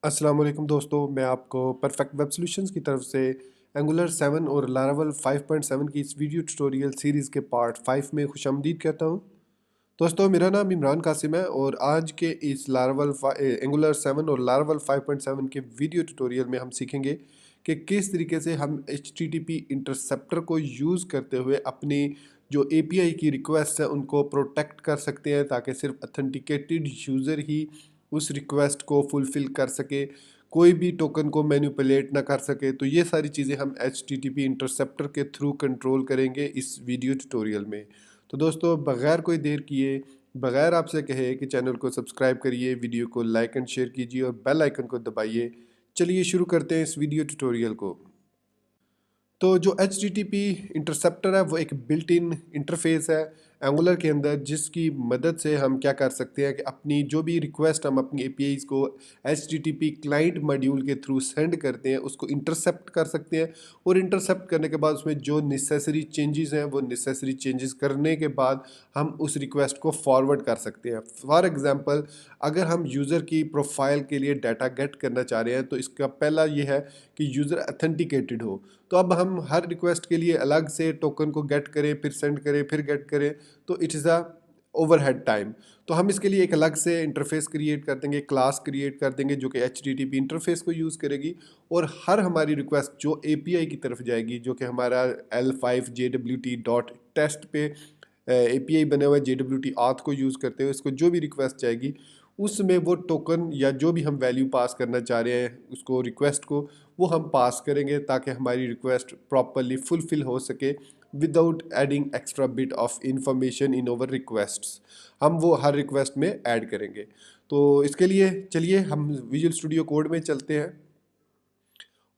अस्सलाम वालेकुम दोस्तों, मैं आपको परफेक्ट वेब सॉल्यूशंस की तरफ से एंगुलर 7 और लारावल 5.7 की इस वीडियो ट्यूटोरियल सीरीज़ के पार्ट 5 में खुशामदीद कहता हूं। दोस्तों, मेरा नाम इमरान कासिम है और आज के इस एंगुलर 7 और लारावल 5.7 के वीडियो ट्यूटोरियल में हम सीखेंगे कि किस तरीके से हम HTTP इंटरसेप्टर को यूज़ करते हुए अपनी जो API की रिक्वेस्ट है उनको प्रोटेक्ट कर सकते हैं, ताकि सिर्फ अथेंटिकेटेड यूज़र ही उस रिक्वेस्ट को फुलफ़िल कर सके, कोई भी टोकन को मैनिपुलेट ना कर सके। तो ये सारी चीज़ें हम HTTP इंटरसेप्टर के थ्रू कंट्रोल करेंगे इस वीडियो ट्यूटोरियल में। तो दोस्तों, बगैर कोई देर किए, बगैर आपसे कहे कि चैनल को सब्सक्राइब करिए, वीडियो को लाइक एंड शेयर कीजिए और बेल आइकन को दबाइए। चलिए शुरू करते हैं इस वीडियो ट्यूटोरियल को। तो जो HTTP इंटरसेप्टर है वो एक बिल्ट इन इंटरफेस है एंगुलर के अंदर, जिसकी मदद से हम क्या कर सकते हैं कि अपनी जो भी रिक्वेस्ट हम अपनी APIs को HTTP क्लाइंट मॉड्यूल के थ्रू सेंड करते हैं उसको इंटरसेप्ट कर सकते हैं। और इंटरसेप्ट करने के बाद उसमें जो नेसेसरी चेंजेस हैं वो नेसेसरी चेंजेस करने के बाद हम उस रिक्वेस्ट को फॉरवर्ड कर सकते हैं। फॉर एग्जांपल, अगर हम यूज़र की प्रोफाइल के लिए डाटा गेट करना चाह रहे हैं तो इसका पहला ये है कि यूज़र अथेंटिकेटेड हो। तो अब हम हर रिक्वेस्ट के लिए अलग से टोकन को गेट करें, फिर सेंड करें, फिर गेट करें, तो it is a overhead time. तो हम इसके लिए एक अलग से इंटरफेस क्रिएट कर देंगे, क्लास क्रिएट कर देंगे जो कि HTTP इंटरफेस को यूज़ करेगी। और हर हमारी रिक्वेस्ट जो API की तरफ जाएगी, जो कि हमारा L5JWT.test पे API बने हुए JWT auth को यूज़ करते हुए इसको जो भी रिक्वेस्ट जाएगी उसमें वो टोकन या जो भी हम वैल्यू पास करना चाह रहे हैं उसको रिक्वेस्ट को, वो हम पास करेंगे ताकि हमारी रिक्वेस्ट प्रॉपरली फुलफिल हो सके without adding extra bit of information in over requests. हम वो हर रिक्वेस्ट में ऐड करेंगे। तो इसके लिए चलिए हम विजुअल स्टूडियो कोड में चलते हैं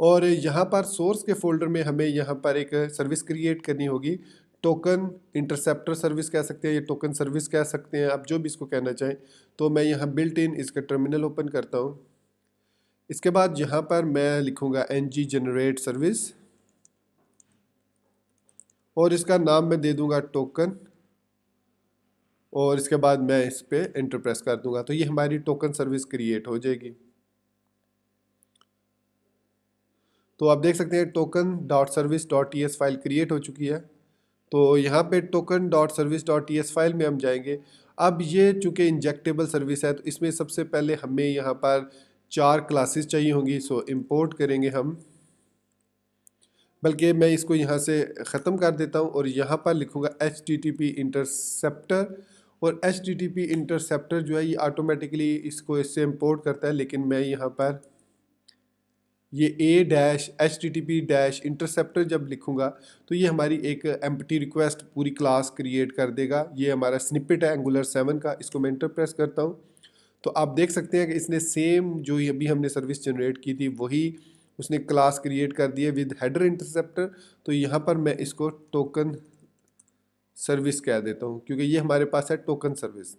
और यहाँ पर सोर्स के फोल्डर में हमें यहाँ पर एक सर्विस क्रिएट करनी होगी। टोकन इंटरसेप्टर सर्विस कह सकते हैं, ये टोकन सर्विस कह सकते हैं, आप जो भी इसको कहना चाहें। तो मैं यहाँ बिल्ट इन इसका टर्मिनल ओपन करता हूँ। इसके बाद यहाँ पर मैं लिखूँगा ng जनरेट सर्विस और इसका नाम मैं दे दूँगा टोकन और इसके बाद मैं इस पर एंटर प्रेस कर दूँगा। तो ये हमारी टोकन सर्विस क्रिएट हो जाएगी। तो आप देख सकते हैं token dot service dot ts file create हो चुकी है। तो यहाँ पे token dot service dot ts file में हम जाएंगे। अब ये चूँकि इंजेक्टेबल सर्विस है तो इसमें सबसे पहले हमें यहाँ पर 4 क्लासेस चाहिए होंगी। सो इंपोर्ट करेंगे हम, बल्कि मैं इसको यहाँ से ख़त्म कर देता हूँ और यहाँ पर लिखूँगा HTTP इंटरसेप्टर। और HTTP इंटरसेप्टर जो है ये ऑटोमेटिकली इसको इससे इंपोर्ट करता है, लेकिन मैं यहाँ पर ये A-HTTP- इंटरसेप्टर जब लिखूंगा तो ये हमारी एक एम्प्टी रिक्वेस्ट पूरी क्लास क्रिएट कर देगा। ये हमारा स्निपेट है एंगुलर 7 का। इसको मैं इंटर प्रेस करता हूँ तो आप देख सकते हैं कि इसने सेम जो ये अभी हमने सर्विस जनरेट की थी वही उसने क्लास क्रिएट कर दी है विद हेडर इंटरसेप्टर। तो यहाँ पर मैं इसको टोकन सर्विस कह देता हूँ क्योंकि ये हमारे पास है टोकन सर्विस।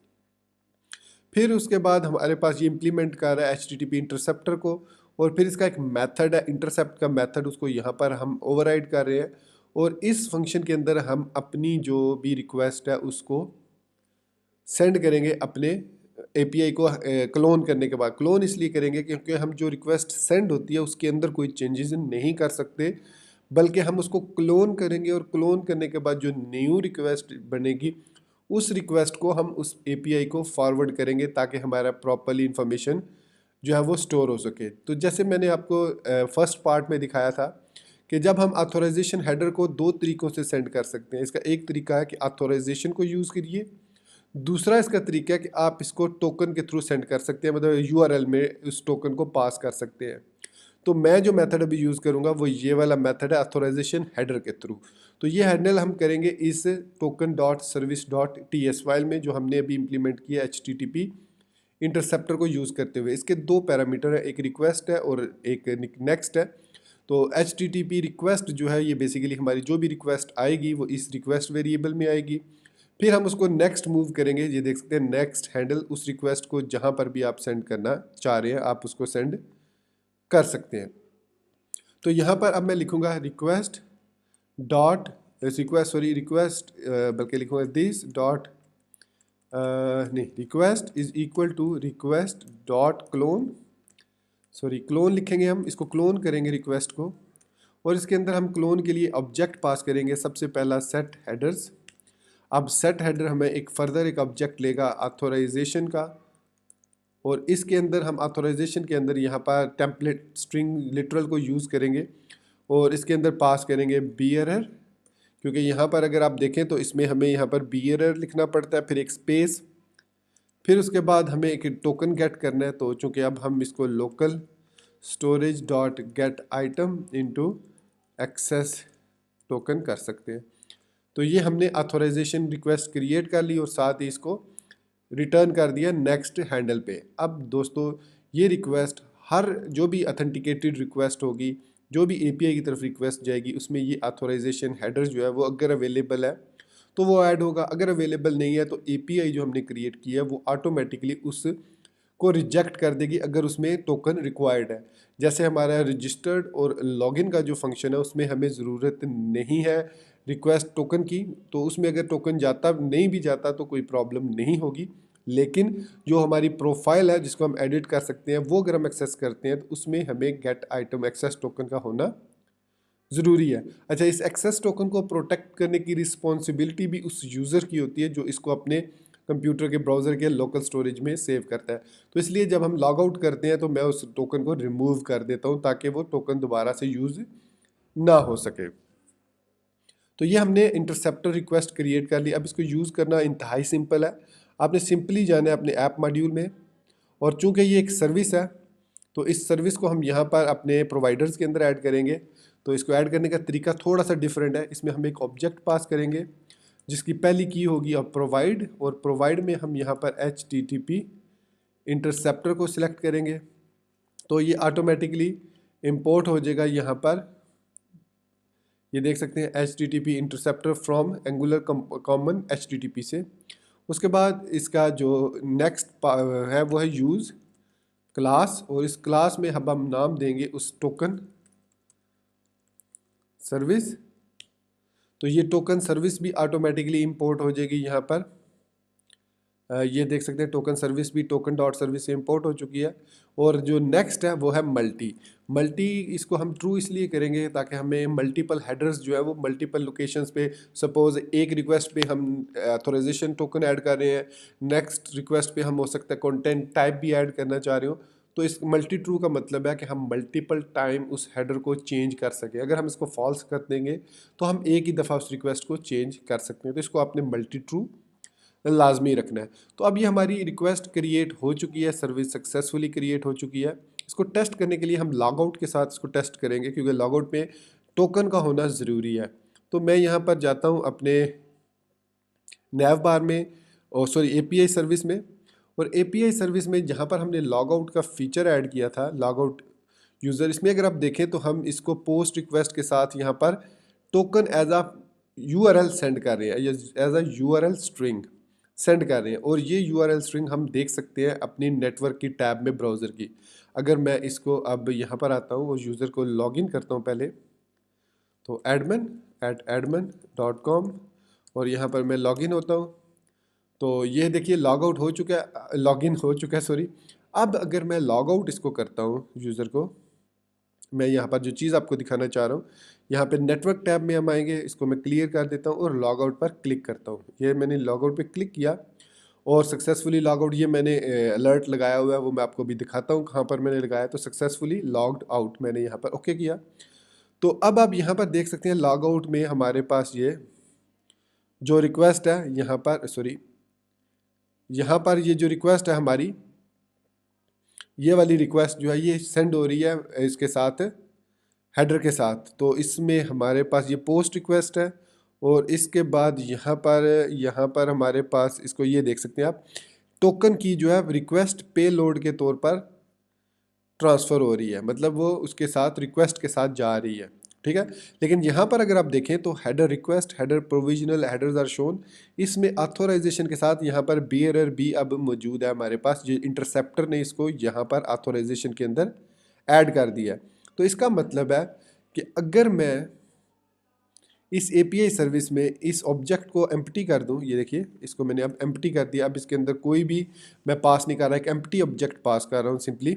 फिर उसके बाद हमारे पास ये इम्प्लीमेंट कर रहा है HTTP इंटरसेप्टर को और फिर इसका एक मेथड है इंटरसेप्ट का मेथड, उसको यहाँ पर हम ओवरराइड कर रहे हैं। और इस फंक्शन के अंदर हम अपनी जो भी रिक्वेस्ट है उसको सेंड करेंगे अपने API को क्लोन करने के बाद। क्लोन इसलिए करेंगे क्योंकि हम जो रिक्वेस्ट सेंड होती है उसके अंदर कोई चेंजेस नहीं कर सकते, बल्कि हम उसको क्लोन करेंगे और क्लोन करने के बाद जो न्यू रिक्वेस्ट बनेगी उस रिक्वेस्ट को हम उस API को फॉरवर्ड करेंगे ताकि हमारा प्रॉपरली इंफॉर्मेशन जो है वो स्टोर हो सके। तो जैसे मैंने आपको फर्स्ट पार्ट में दिखाया था कि जब हम ऑथोराइजेशन हेडर को 2 तरीक़ों से सेंड कर सकते हैं। इसका एक तरीका है कि ऑथोराइजेशन को यूज़ करिए, दूसरा इसका तरीका है कि आप इसको टोकन के थ्रू सेंड कर सकते हैं, मतलब URL में उस टोकन को पास कर सकते हैं। तो मैं जो मेथड अभी यूज़ करूँगा वो ये वाला मेथड है ऑथोराइजेशन हेडर के थ्रू। तो ये हैंडल हम करेंगे इस token dot service dot ts file में जो हमने अभी इम्प्लीमेंट किया HTTP इंटरसेप्टर को यूज़ करते हुए। इसके 2 पैरामीटर है, एक रिक्वेस्ट है और एक नेक्स्ट है। तो HTTP रिक्वेस्ट जो है ये बेसिकली हमारी जो भी रिक्वेस्ट आएगी वो इस रिक्वेस्ट वेरिएबल में आएगी। फिर हम उसको नेक्स्ट मूव करेंगे, ये देख सकते हैं नेक्स्ट हैंडल उस रिक्वेस्ट को जहाँ पर भी आप सेंड करना चाह रहे हैं आप उसको सेंड कर सकते हैं। तो यहाँ पर अब मैं लिखूँगा रिक्वेस्ट डॉट रिक्वेस्ट बल्कि लिखूँगा दिस डॉट नहीं, request is equal to request dot clone sorry clone लिखेंगे, हम इसको क्लोन करेंगे रिक्वेस्ट को, और इसके अंदर हम क्लोन के लिए ऑब्जेक्ट पास करेंगे। सबसे पहला सेट हेडर्स। अब सेट हेडर हमें एक फर्दर एक ऑब्जेक्ट लेगा ऑथोराइजेशन का, और इसके अंदर हम ऑथोराइजेशन के अंदर यहाँ पर टेम्पलेट स्ट्रिंग लिटरल को यूज़ करेंगे और इसके अंदर पास करेंगे बीयरर, क्योंकि यहाँ पर अगर आप देखें तो इसमें हमें यहाँ पर बीयरर लिखना पड़ता है, फिर एक स्पेस, फिर उसके बाद हमें एक टोकन गेट करना है। तो चूँकि अब हम इसको local storage dot get item into access token कर सकते हैं। तो ये हमने ऑथोराइजेशन रिक्वेस्ट क्रिएट कर ली और साथ ही इसको रिटर्न कर दिया नेक्स्ट हैंडल पे। अब दोस्तों ये रिक्वेस्ट हर जो भी ऑथेंटिकेटेड रिक्वेस्ट होगी, जो भी एपीआई की तरफ रिक्वेस्ट जाएगी, उसमें ये ऑथोराइजेशन हेडर जो है वो अगर अवेलेबल है तो वो ऐड होगा, अगर अवेलेबल नहीं है तो एपीआई जो हमने क्रिएट किया है वो ऑटोमेटिकली उस को रिजेक्ट कर देगी अगर उसमें टोकन रिक्वायर्ड है। जैसे हमारा रजिस्टर्ड और लॉगिन का जो फंक्शन है उसमें हमें ज़रूरत नहीं है रिक्वेस्ट टोकन की, तो उसमें अगर टोकन जाता नहीं भी जाता तो कोई प्रॉब्लम नहीं होगी। लेकिन जो हमारी प्रोफाइल है जिसको हम एडिट कर सकते हैं, वो अगर हम एक्सेस करते हैं तो उसमें हमें गेट आइटम एक्सेस टोकन का होना ज़रूरी है। अच्छा, इस एक्सेस टोकन को प्रोटेक्ट करने की रिस्पॉन्सिबिलिटी भी उस यूज़र की होती है जो इसको अपने कंप्यूटर के ब्राउज़र के लोकल स्टोरेज में सेव करता है। तो इसलिए जब हम लॉग आउट करते हैं तो मैं उस टोकन को रिमूव कर देता हूँ ताकि वो टोकन दोबारा से यूज़ ना हो सके। तो ये हमने इंटरसेप्टर रिक्वेस्ट क्रिएट कर ली। अब इसको यूज़ करना इंतहाई सिंपल है। आपने सिंपली जाना है अपने ऐप मॉड्यूल में, और चूँकि ये एक सर्विस है तो इस सर्विस को हम यहाँ पर अपने प्रोवाइडर्स के अंदर ऐड करेंगे। तो इसको ऐड करने का तरीका थोड़ा सा डिफरेंट है। इसमें हम एक ऑब्जेक्ट पास करेंगे जिसकी पहली की होगी अब प्रोवाइड, और प्रोवाइड में हम यहाँ पर HTTP इंटरसेप्टर को सिलेक्ट करेंगे तो ये ऑटोमेटिकली इंपोर्ट हो जाएगा। यहाँ पर ये देख सकते हैं HTTP interceptor from angular common HTTP से। उसके बाद इसका जो नेक्स्ट है वो है यूज़ क्लास, और इस क्लास में हम नाम देंगे उस टोकन सर्विस। तो ये टोकन सर्विस भी ऑटोमेटिकली इंपोर्ट हो जाएगी यहाँ पर। ये देख सकते हैं टोकन सर्विस भी टोकन डॉट सर्विस से इंपोर्ट हो चुकी है। और जो नेक्स्ट है वो है मल्टी। मल्टी इसको हम ट्रू इसलिए करेंगे ताकि हमें मल्टीपल हेडर्स जो है वो मल्टीपल लोकेशंस पे, सपोज एक रिक्वेस्ट पे हम ऑथोराइजेशन टोकन ऐड कर रहे हैं, नेक्स्ट रिक्वेस्ट पे हम हो सकता है कंटेंट टाइप भी ऐड करना चाह रहे हो, तो इस मल्टी ट्रू का मतलब है कि हम मल्टीपल टाइम उस हेडर को चेंज कर सकें। अगर हम इसको फॉल्स कर देंगे तो हम एक ही दफ़ा उस रिक्वेस्ट को चेंज कर सकते हैं। तो इसको आपने मल्टी ट्रू लाजमी रखना है। तो अब ये हमारी रिक्वेस्ट क्रिएट हो चुकी है, सर्विस सक्सेसफुली क्रिएट हो चुकी है। इसको टेस्ट करने के लिए हम लॉग आउट के साथ इसको टेस्ट करेंगे क्योंकि लॉग आउट में टोकन का होना ज़रूरी है। तो मैं यहाँ पर जाता हूँ अपने नैव बार में, और सॉरी एपीआई सर्विस में, और एपीआई सर्विस में जहाँ पर हमने लॉग आउट का फीचर ऐड किया था लॉग आउट यूज़र, इसमें अगर आप देखें तो हम इसको पोस्ट रिक्वेस्ट के साथ यहाँ पर token as a URL send कर रहे हैं, as a URL string send कर रहे हैं। और ये URL स्ट्रिंग हम देख सकते हैं अपनी नेटवर्क की टैब में ब्राउज़र की। अगर मैं इसको अब यहाँ पर आता हूँ और यूज़र को लॉगिन करता हूँ पहले, तो admin@admin.com, और यहाँ पर मैं लॉगिन होता हूँ। तो ये देखिए लॉग आउट हो चुका है, लॉगिन हो चुका है सॉरी। अब अगर मैं लॉग आउट इसको करता हूँ यूज़र को, मैं यहाँ पर जो चीज़ आपको दिखाना चाह रहा हूँ, यहाँ पे नेटवर्क टैब में हम आएंगे, इसको मैं क्लियर कर देता हूँ और लॉग आउट पर क्लिक करता हूँ। ये मैंने लॉग आउट पर क्लिक किया और सक्सेसफुली लॉग आउट, ये मैंने अलर्ट लगाया हुआ है, वो मैं आपको भी दिखाता हूँ कहाँ पर मैंने लगाया। तो सक्सेसफुली लॉग्ड आउट मैंने यहाँ पर ओके किया। तो अब आप यहाँ पर देख सकते हैं लॉग आउट में हमारे पास ये जो रिक्वेस्ट है यहाँ पर, सॉरी यहाँ पर ये जो रिक्वेस्ट है हमारी, ये वाली रिक्वेस्ट जो है ये सेंड हो रही है इसके साथ हेडर के साथ। तो इसमें हमारे पास ये पोस्ट रिक्वेस्ट है, और इसके बाद यहाँ पर हमारे पास इसको ये देख सकते हैं आप, टोकन की जो है रिक्वेस्ट पे लोड के तौर पर ट्रांसफ़र हो रही है, मतलब वो उसके साथ रिक्वेस्ट के साथ जा रही है, ठीक है। लेकिन यहाँ पर अगर आप देखें तो header request, header provisional headers are shown, इसमें ऑथोराइजेशन के साथ यहाँ पर बीयरर भी अब मौजूद है हमारे पास, जो इंटरसेप्टर ने इसको यहाँ पर ऑथोराइजेशन के अंदर ऐड कर दिया। तो इसका मतलब है कि अगर मैं इस एपीआई सर्विस में इस ऑब्जेक्ट को एम्प्टी कर दूं, ये देखिए इसको मैंने अब एम्प्टी कर दिया, अब इसके अंदर कोई भी मैं पास नहीं कर रहा, एक एम्प्टी ऑब्जेक्ट पास कर रहा हूँ सिंपली।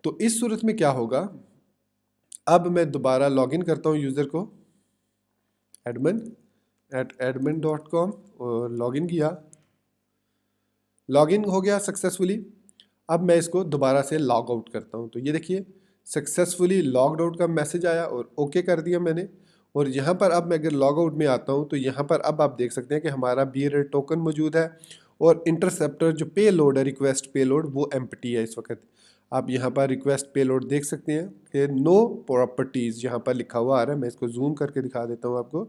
तो इस सूरत में क्या होगा, अब मैं दोबारा लॉगिन करता हूँ यूज़र को admin@admin.com और लॉगिन किया, लॉगिन हो गया सक्सेसफुली। अब मैं इसको दोबारा से लॉग आउट करता हूँ, तो ये देखिए सक्सेसफुली लॉग्ड आउट का मैसेज आया और ओके कर दिया मैंने। और यहाँ पर अब मैं अगर लॉग आउट में आता हूँ तो यहाँ पर अब आप देख सकते हैं कि हमारा BRL टोकन मौजूद है और इंटरसेप्टर जो पे लोड है, रिक्वेस्ट पे लोड, वो एम्प्टी है इस वक्त। आप यहाँ पर रिक्वेस्ट पे लोड देख सकते हैं कि नो प्रॉपर्टीज़ यहाँ पर लिखा हुआ आ रहा है। मैं इसको जूम करके दिखा देता हूँ आपको।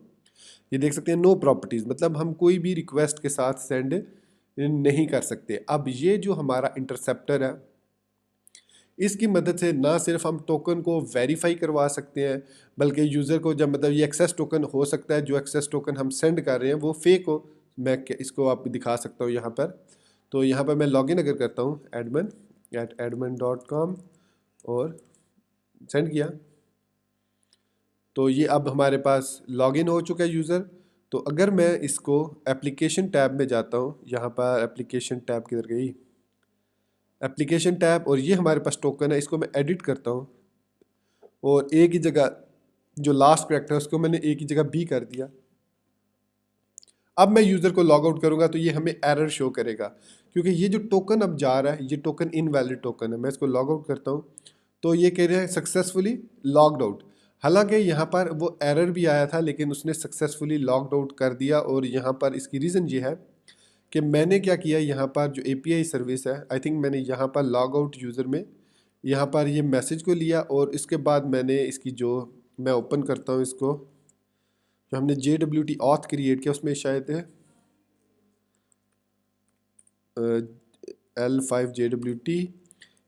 ये देख सकते हैं नो प्रॉपर्टीज़, मतलब हम कोई भी रिक्वेस्ट के साथ सेंड नहीं कर सकते। अब ये जो हमारा इंटरसेप्टर है, इसकी मदद से ना सिर्फ हम टोकन को वेरीफाई करवा सकते हैं, बल्कि यूज़र को जब मतलब ये एक्सेस टोकन हो सकता है, जो एक्सेस टोकन हम सेंड कर रहे हैं वो फेक हो। मैं इसको आपको दिखा सकता हूँ यहाँ पर। तो यहाँ पर मैं लॉगिन अगर करता हूँ admin@admin.com और सेंड किया, तो ये अब हमारे पास लॉगिन हो चुका है यूज़र। तो अगर मैं इसको एप्लीकेशन टैब में जाता हूँ, यहाँ पर एप्लीकेशन टैब किधर गई, एप्लीकेशन टैब, और ये हमारे पास टोकन है, इसको मैं एडिट करता हूँ और एक ही जगह जो लास्ट करैक्टर है उसको मैंने एक ही जगह बी कर दिया। अब मैं यूज़र को लॉग आउट करूँगा तो ये हमें एरर शो करेगा, क्योंकि ये जो टोकन अब जा रहा है ये टोकन इनवैलिड टोकन है। मैं इसको लॉग आउट करता हूँ तो ये कह रहे हैं सक्सेसफुली लॉग्ड आउट। हालांकि यहाँ पर वो एरर भी आया था लेकिन उसने सक्सेसफुली लॉग्ड आउट कर दिया। और यहाँ पर इसकी रीज़न ये है कि मैंने क्या किया, यहाँ पर जो API सर्विस है, आई थिंक मैंने यहाँ पर लॉग आउट यूज़र में यहाँ पर ये मैसेज को लिया और इसके बाद मैंने इसकी जो, मैं ओपन करता हूँ इसको, जो हमने JWT ऑथ क्रिएट किया उसमें शायद है L5JWT,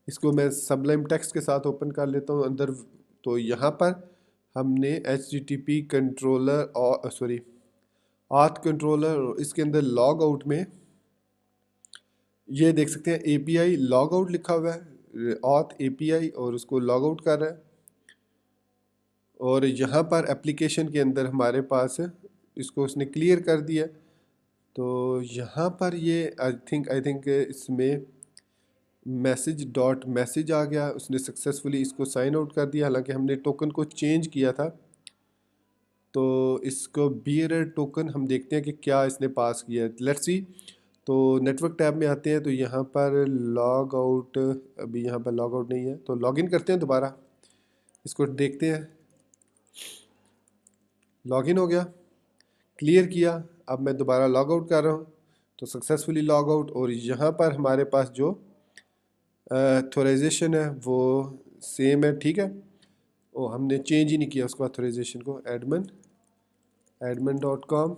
इसको मैं सबलाइम टेक्स्ट के साथ ओपन कर लेता हूँ अंदर। तो यहाँ पर हमने HTTP कंट्रोलर और सॉरी ऑथ कंट्रोलर, और इसके अंदर लॉग आउट में ये देख सकते हैं API लॉग आउट लिखा हुआ है, ऑथ API, और उसको लॉग आउट कर रहा है। और यहाँ पर एप्लीकेशन के अंदर हमारे पास इसको उसने क्लियर कर दिया। तो यहाँ पर ये आई थिंक इसमें मैसेज आ गया, उसने सक्सेसफुली इसको साइन आउट कर दिया। हालांकि हमने टोकन को चेंज किया था। तो इसको BRL टोकन हम देखते हैं कि क्या इसने पास किया है, लेट्स सी। तो नेटवर्क टैब में आते हैं तो यहाँ पर लॉग आउट, अभी यहाँ पर लॉग आउट नहीं है, तो लॉगिन करते हैं दोबारा, इसको देखते हैं। लॉगिन हो गया, क्लियर किया, अब मैं दोबारा लॉग आउट कर रहा हूँ तो सक्सेसफुली लॉग आउट। और यहाँ पर हमारे पास जो ऑथराइजेशन है वो सेम है, ठीक है। ओ हमने चेंज ही नहीं किया उसको ऑथराइजेशन को, admin.com,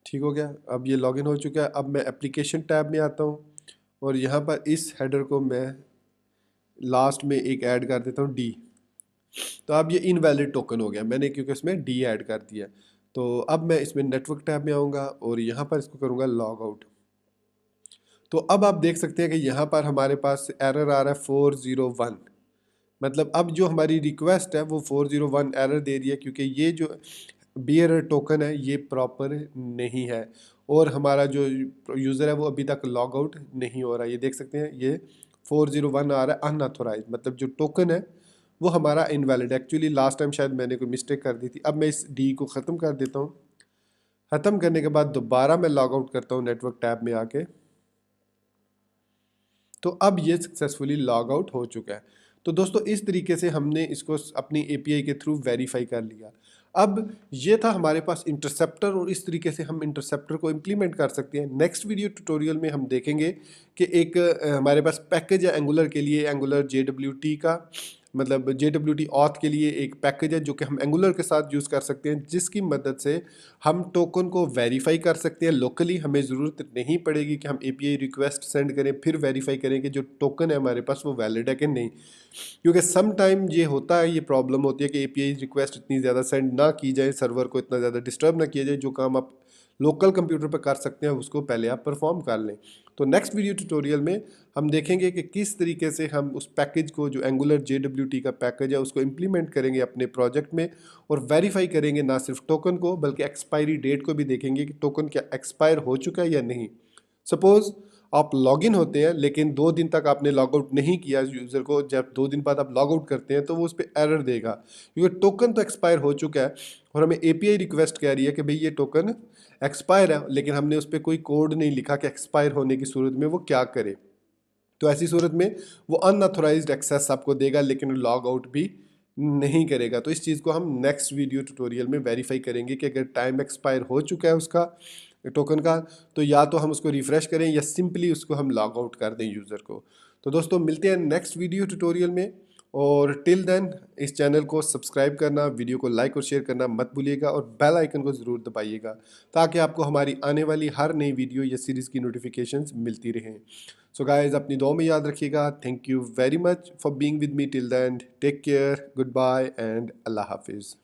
ठीक हो गया। अब ये लॉगिन हो चुका है। अब मैं एप्लीकेशन टैब में आता हूँ और यहाँ पर इस हेडर को मैं लास्ट में एक ऐड कर देता हूँ D। तो अब ये इनवैलिड टोकन हो गया मैंने, क्योंकि इसमें D ऐड कर दिया। तो अब मैं इसमें नेटवर्क टैब में आऊँगा और यहाँ पर इसको करूँगा लॉग आउट। तो अब आप देख सकते हैं कि यहाँ पर हमारे पास एरर आ रहा है 401, मतलब अब जो हमारी रिक्वेस्ट है वो 401 एरर दे रही है, क्योंकि ये जो BRL टोकन है ये प्रॉपर नहीं है और हमारा जो यूज़र है वो अभी तक लॉग आउट नहीं हो रहा है। ये देख सकते हैं ये 401 आ रहा है अनऑथोराइज, मतलब जो टोकन है वो हमारा इनवैलिड। एक्चुअली लास्ट टाइम शायद मैंने कोई मिस्टेक कर दी थी। अब मैं इस D को ख़त्म कर देता हूँ। ख़त्म करने के बाद दोबारा मैं लॉग आउट करता हूँ नेटवर्क टैब में आके, तो अब ये सक्सेसफुली लॉग आउट हो चुका है। तो दोस्तों इस तरीके से हमने इसको अपनी API के थ्रू वेरीफाई कर लिया। अब ये था हमारे पास इंटरसेप्टर और इस तरीके से हम इंटरसेप्टर को इम्प्लीमेंट कर सकते हैं। नेक्स्ट वीडियो ट्यूटोरियल में हम देखेंगे कि एक हमारे पास पैकेज है एंगुलर के लिए, एंगुलर JWT का, मतलब JWT ऑथ के लिए एक पैकेज है जो कि हम एंगुलर के साथ यूज़ कर सकते हैं, जिसकी मदद से हम टोकन को वेरीफाई कर सकते हैं लोकली। हमें ज़रूरत नहीं पड़ेगी कि हम API रिक्वेस्ट सेंड करें फिर वेरीफाई करें कि जो टोकन है हमारे पास वो वैलिड है कि नहीं। क्योंकि सम टाइम ये होता है, ये प्रॉब्लम होती है कि API रिक्वेस्ट इतनी ज़्यादा सेंड ना की जाए, सर्वर को इतना ज़्यादा डिस्टर्ब ना किया जाए, जो काम आप लोकल कंप्यूटर पर कर सकते हैं उसको पहले आप परफॉर्म कर लें। तो नेक्स्ट वीडियो ट्यूटोरियल में हम देखेंगे कि किस तरीके से हम उस पैकेज को, जो एंगुलर JWT का पैकेज है, उसको इम्प्लीमेंट करेंगे अपने प्रोजेक्ट में और वेरीफाई करेंगे ना सिर्फ टोकन को बल्कि एक्सपायरी डेट को भी देखेंगे कि टोकन क्या एक्सपायर हो चुका है या नहीं। सपोज़ आप लॉगिन होते हैं लेकिन 2 दिन तक आपने लॉग आउट नहीं किया यूज़र को, जब 2 दिन बाद आप लॉग आउट करते हैं तो वो उस पर एरर देगा, क्योंकि टोकन तो एक्सपायर हो चुका है और हमें एपीआई रिक्वेस्ट कह रही है कि भाई ये टोकन एक्सपायर है, लेकिन हमने उस पर कोई कोड नहीं लिखा कि एक्सपायर होने की सूरत में वो क्या करे। तो ऐसी सूरत में वो अनऑथोराइज्ड एक्सेस आपको देगा लेकिन लॉग आउट भी नहीं करेगा। तो इस चीज़ को हम नेक्स्ट वीडियो ट्यूटोरियल में वेरीफाई करेंगे कि अगर टाइम एक्सपायर हो चुका है उसका टोकन का, तो या तो हम उसको रिफ़्रेश करें या सिंपली उसको हम लॉग आउट कर दें यूज़र को। तो दोस्तों मिलते हैं नेक्स्ट वीडियो ट्यूटोरियल में, और टिल देन इस चैनल को सब्सक्राइब करना, वीडियो को लाइक और शेयर करना मत भूलिएगा, और बेल आइकन को ज़रूर दबाइएगा ताकि आपको हमारी आने वाली हर नई वीडियो या सीरीज़ की नोटिफिकेशंस मिलती रहें। सो गाइस, अपनी दुआ में याद रखिएगा। Thank you very much for being with me till then. Take care, good bye and Allah हाफिज़।